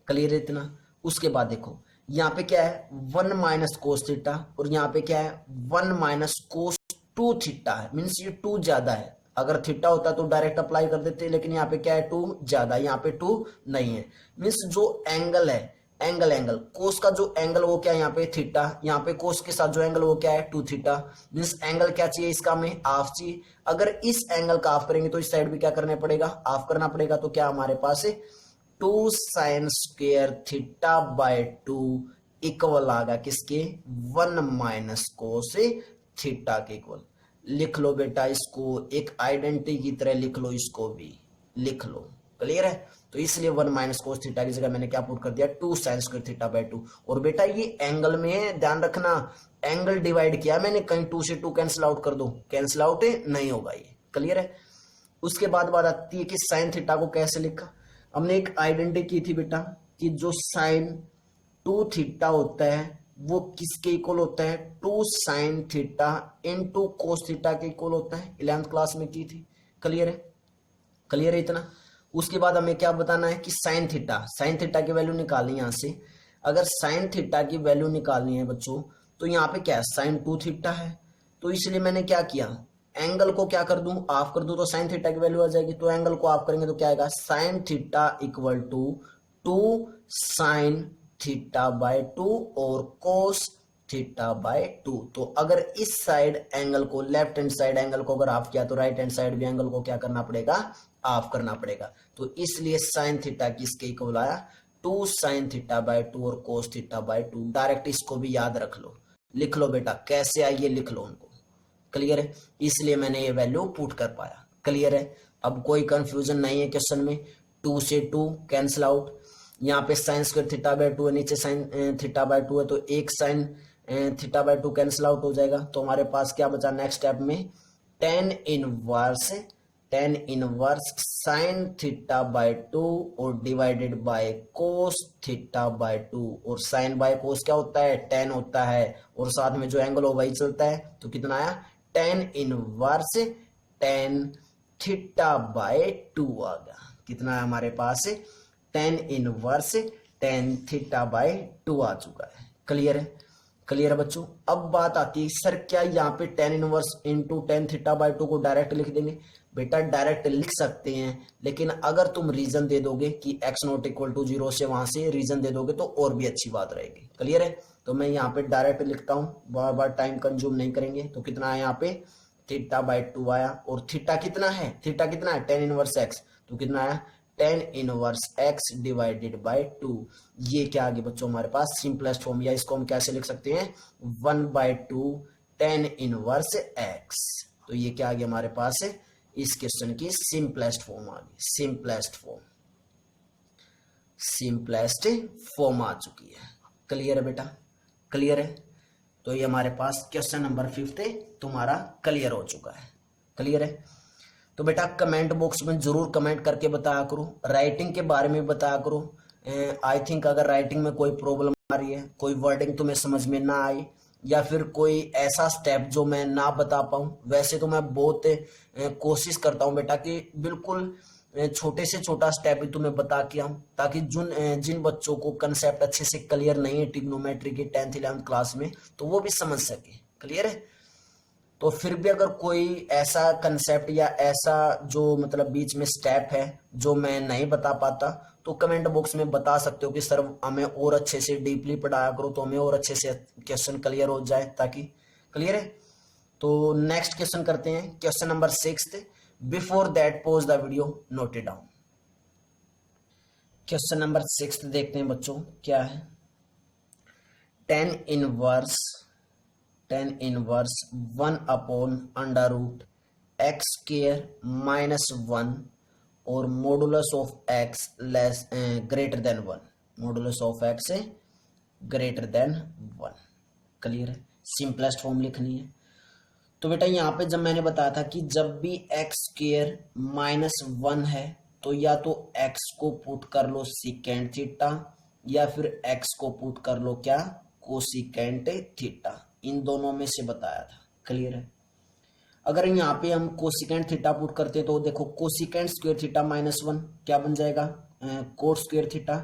क्लियर है इतना। उसके बाद देखो यहाँ पे क्या है 1 माइनस कोस थीटा और यहाँ पे क्या है 1 माइनस कोस 2 थीटा है, मीन्स ये 2 ज्यादा है। अगर थीटा होता तो डायरेक्ट अप्लाई कर देते, लेकिन यहाँ पे क्या है 2 ज्यादा, यहाँ पे 2 नहीं है। मीन्स जो एंगल है एंगल कोस का जो एंगल वो क्या है यहाँ पे थीटा, यहाँ पे कोस के साथ जो एंगल वो क्या है 2 थीटा। मीन्स एंगल क्या चाहिए इसका हमें हाफ चाहिए। अगर इस एंगल का हाफ करेंगे तो इस साइड भी क्या करना पड़ेगा हाफ करना पड़ेगा, तो क्या हमारे पास है 2 sine square theta by 2 equal आ गया किसके 1 माइनस कोस थीटा के इक्वल। लिख लो बेटा इसको, एक आइडेंटिटी की तरह लिख लो, इसको भी लिख लो। क्लियर है। तो इसलिए 1 माइनस कोस थीटा की जगह मैंने क्या पुट कर दिया 2 साइन स्क्वायर थीटा बाय 2। और बेटा ये एंगल में ध्यान रखना, एंगल डिवाइड किया मैंने, कहीं 2 से 2 कैंसिल आउट कर दो, कैंसिल आउट नहीं होगा ये। क्लियर है। उसके बाद बात आती है कि साइन थीटा को कैसे लिखा। हमने एक आइडेंटिटी की थी बेटा कि जो साइन 2 थीटा होता है वो किसके इक्वल होता है 2 साइन थीटा इनटू कोस थीटा के इक्वल होता है, 11th क्लास में की थी। क्लियर है। क्लियर है इतना। उसके बाद हमें क्या बताना है कि साइन थीटा की वैल्यू निकालनी है यहाँ से। अगर साइन थीटा की वैल्यू निकालनी है बच्चों तो यहाँ पे क्या है साइन 2 थीटा है, तो इसलिए मैंने क्या किया एंगल को क्या कर दूं ऑफ कर दूं तो साइन थीटा की वैल्यू आ जाएगी। तो एंगल को ऑफ करेंगे तो क्या आएगा sine theta equal to 2 sine theta by 2 और कोस थीटा बाय 2। तो अगर इस साइड एंगल को लेफ्ट हैंड साइड एंगल को अगर ऑफ किया तो राइट हैंड साइड भी एंगल को क्या करना पड़ेगा ऑफ करना पड़ेगा। तो इसलिए साइन थीटा किसके इक्वल आया 2 साइन थीटा बाय 2 और कोस थीटा बाय 2। डायरेक्ट इसको भी याद रख लो, लिख लो बेटा, कैसे आइए लिख लो उनको। क्लियर है। इसलिए मैंने ये वैल्यू पुट कर पाया। क्लियर है। अब कोई कंफ्यूजन नहीं है क्वेश्चन में। 2 से 2 कैंसिल आउट, यहाँ पे साइन स्क्वायर थीटा बाय 2 है, नीचे साइन थीटा बाय 2 है, तो एक sign theta by 2 cancel out हो जाएगा। तो हमारे पास क्या बचा नेक्स्ट स्टेप में tan inverse sine theta by 2 और divided bye cos theta by 2। और साइन बाय कोस क्या होता है tan होता है, और साथ में जो एंगल हो वही चलता है। तो कितना आया tan inverse tan theta by 2 आ गया। कितना है हमारे पास, tan inverse tan theta by 2 आ चुका है। क्लियर है, क्लियर है बच्चों। अब बात आती है सर क्या यहाँ पे ten inverse into tan theta by 2 को डायरेक्ट लिख देंगे? बेटा डायरेक्ट लिख सकते हैं, लेकिन अगर तुम रीजन दे दोगे कि x नॉट इक्वल टू 0 से वहां से रीजन दे दोगे तो और भी अच्छी बात रहेगी। क्लियर है, तो मैं यहाँ पे डायरेक्ट लिखता हूँ, बार बार टाइम कंज्यूम नहीं करेंगे। तो कितना है यहाँ पे थीटा बाय 2 आया, और थीटा कितना है, थीटा कितना है टेन इनवर्स एक्स, तो कितना आया tan inverse x divided by 2। ये क्या आ गया बच्चों हमारे पास सिंपलेस्ट फॉर्म, या इसको हम कैसे लिख सकते हैं 1/2 टेन इनवर्स एक्स। तो ये क्या आ गया हमारे पास है, इस क्वेश्चन की सिंपलेस्ट फॉर्म आ गई, सिंपलेस्ट फॉर्म, सिंपलेस्ट फॉर्म आ चुकी है। क्लियर है बेटा, क्लियर है। तो ये हमारे पास क्वेश्चन नंबर 5 तुम्हारा क्लियर हो चुका है। क्लियर है, तो बेटा कमेंट बॉक्स में जरूर कमेंट करके बताया करो, राइटिंग के बारे में बताया करो। आई थिंक अगर राइटिंग में कोई प्रॉब्लम आ रही है, कोई वर्डिंग तुम्हें समझ में ना आई, या फिर कोई ऐसा स्टेप जो मैं ना बता पाऊं, वैसे तो मैं बहुत कोशिश करता हूं बेटा कि बिल्कुल छोटे से छोटा स्टेप भी तुम्हें बता के आऊं, ताकि जिन बच्चों को कंसेप्ट अच्छे से क्लियर नहीं है ट्रिग्नोमेट्री की 10th 11th क्लास में, तो वो भी समझ सके। क्लियर है, तो फिर भी अगर कोई ऐसा कंसेप्ट या ऐसा जो मतलब बीच में स्टेप है जो मैं नहीं बता पाता, तो कमेंट बॉक्स में बता सकते हो कि सर हमें और अच्छे से डीपली पढ़ाया करो, तो हमें और अच्छे से क्वेश्चन क्लियर हो जाए ताकि। क्लियर है, तो नेक्स्ट क्वेश्चन करते हैं, question number 6। Before that pause the video, note it down. Question number 6 देखते हैं बच्चों क्या है। टेन इनवर्स 1/√x² -1 और modulus of x less greater than 1, modulus of x greater then 1। Clear है, सिंपलेस्ट फॉर्म लिखनी है। तो बेटा यहाँ पे जब मैंने बताया था कि जब भी x² -1 है, तो या तो x को पुट कर लो सिकेंड थीटा, या फिर x को पुट कर लो क्या कोसिकेंट थीटा, इन दोनों में से बताया था। क्लियर है, अगर यहाँ पे हम कोसिकेंट थीटा पुट करते तो देखो कोसिकेंट स्क्वायर थीटा -1 क्या बन जाएगा coat square theta,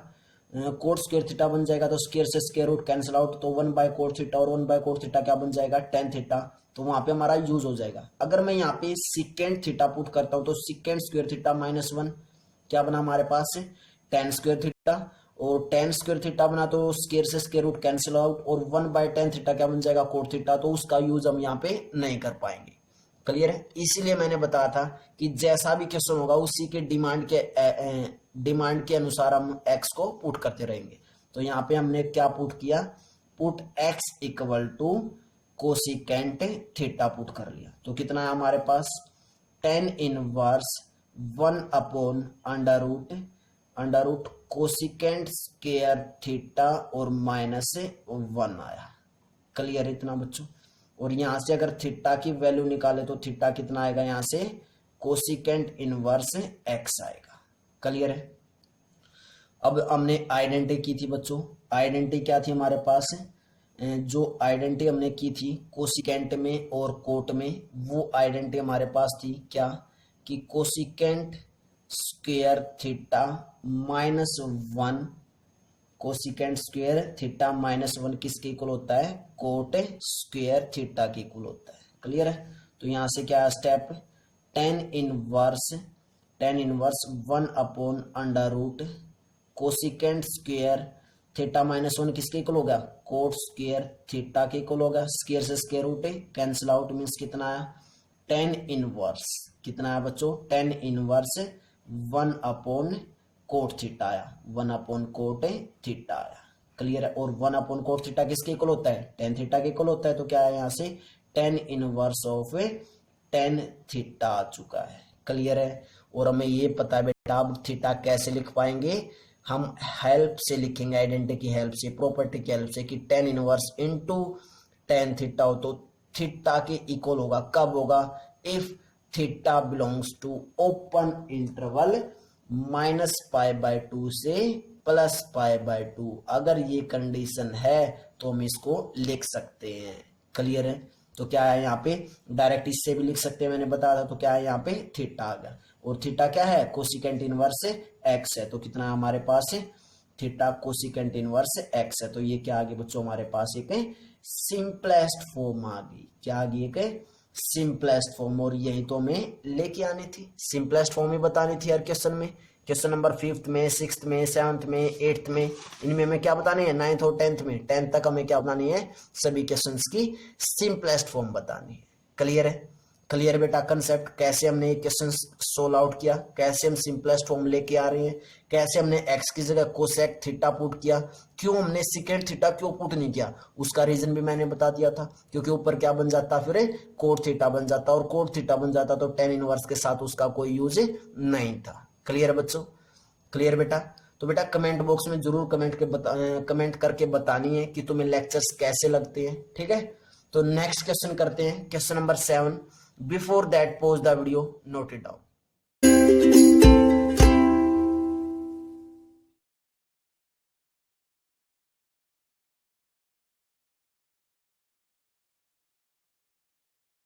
coat square theta बन जाएगा, तो स्क्वायर से स्क्वायर रूट कैंसिल आउट, तो 1/कोट थीटा और 1/कोट थीटा क्या बन जाएगा टेन थीटा, तो वहां पे हमारा यूज हो जाएगा। अगर मैं यहाँ पे सिकेंट थीटा पुट करता हूँ तो सिकेंट स्क्वायर थीटा -1 क्या बना हमारे पास टेन स्क्वायर थीटा, और टेन स्क्वायर थीटा बना तो स्क्वायर से स्क्वायर रूट कैंसिल आउट, और 1/10 थीटा क्या बन जाएगा कोट थीटा, तो उसका यूज हम यहाँ पे नहीं कर पाएंगे। क्लियर है, इसीलिए मैंने बताया था कि जैसा भी क्वेश्चन होगा उसी के डिमांड के अनुसार हम x को पुट करते रहेंगे। तो यहाँ पे हमने क्या पुट किया, put x = cosecant theta put कर लिया, तो कितना है हमारे पास tan inverse 1/√√ cosecant square theta और -1 आया। क्लियर इतना बच्चों, और यहां से अगर थीटा की वैल्यू निकाले तो थीटा कितना आएगा यहाँ से कोसिकेंट इनवर्स x आएगा। क्लियर है, अब हमने आइडेंटिटी की थी बच्चों, आइडेंटिटी क्या थी हमारे पास, जो आइडेंटिटी हमने की थी कोसिकेंट में और कोट में, वो आइडेंटिटी हमारे पास थी क्या कि cosecant square theta -1, cosecant square theta -1 किसके इक्वल होता है कोट स्क्वायर थीटा के इक्वल होता है। क्लियर है, तो यहां से क्या step tan inverse 1/√√ cosecant square theta -1 किसके इक्वल होगा कोट स्क्वायर थीटा के इक्वल होगा, स्क्वायर से square root cancel out means कितना आया टेन इनवर्स, कितना आया बच्चों टेन इनवर्स 1/कोट थीटा आया, 1/कोट थीटा आया। क्लियर है, और 1/कोट थीटा किसके इक्वल होता है टेन थीटा के इक्वल होता है, तो क्या है यहाँ से tan inverse of tan theta आ चुका है। क्लियर है, और हमें ये पता है बेटा अब थीटा कैसे लिख पाएंगे, हम हेल्प से लिखेंगे, आइडेंटिटी की हेल्प से, प्रॉपर्टी की हेल्प से, कि tan inverse into tan theta हो तो थीटा के इक्वल होगा, कब होगा if theta belongs to open interval -π/2 से +π/2, अगर ये कंडीशन है तो हम इसको लिख सकते हैं। क्लियर है, तो क्या है यहाँ पे, डायरेक्ट इससे भी लिख सकते हैं, मैंने बताया था। तो क्या है यहाँ पे, थीटा आ गया। और थीटा क्या है, कोसिकेंट इनवर्स एक्स है। तो कितना हमारे पास है, थीटा कोसिकेंट इनवर्स एक्स है। तो ये क्या आ गया बच्चों, हमारे पास एक सिंपलेस्ट फॉर्म आ गई। क्या आ गई, एक सिंपलेस्ट फॉर्म। और यही तो हमें लेके आनी थी, सिंपलेस्ट फॉर्म ही बतानी थी हर क्वेश्चन में। क्वेश्चन नंबर 5th में, 6th में, 7th में, 8th में, इनमें हमें क्या बतानी है, 9th और 10th में। 10th तक हमें क्या बतानी है, सभी क्वेश्चंस की सिंपलेस्ट फॉर्म बतानी है। क्लियर है, क्लियर बेटा कंसेप्ट, कैसे हमने एक क्वेश्चन सोल्व आउट किया, कैसे हम सिंपलेस्ट फॉर्म लेके आ रहे हैं, कैसे हमने एक्स की जगह कोसेक थीटा पुट किया, क्यों हमने सेकेंड थीटा क्यों पुट नहीं किया, उसका रीजन भी मैंने बता दिया था। क्योंकि ऊपर क्या बन जाता, फिर कोट थीटा बन जाता, और कोट थीटा बन जाता तो टेन इनवर्स के साथ उसका कोई यूज नहीं था। क्लियर है बच्चों, क्लियर बेटा। तो बेटा कमेंट बॉक्स में जरूर कमेंट करके बतानी है कि तुम्हें लेक्चर्स कैसे लगते हैं, ठीक है। तो नेक्स्ट क्वेश्चन करते हैं, question number 7। Before that pause the video, note it down.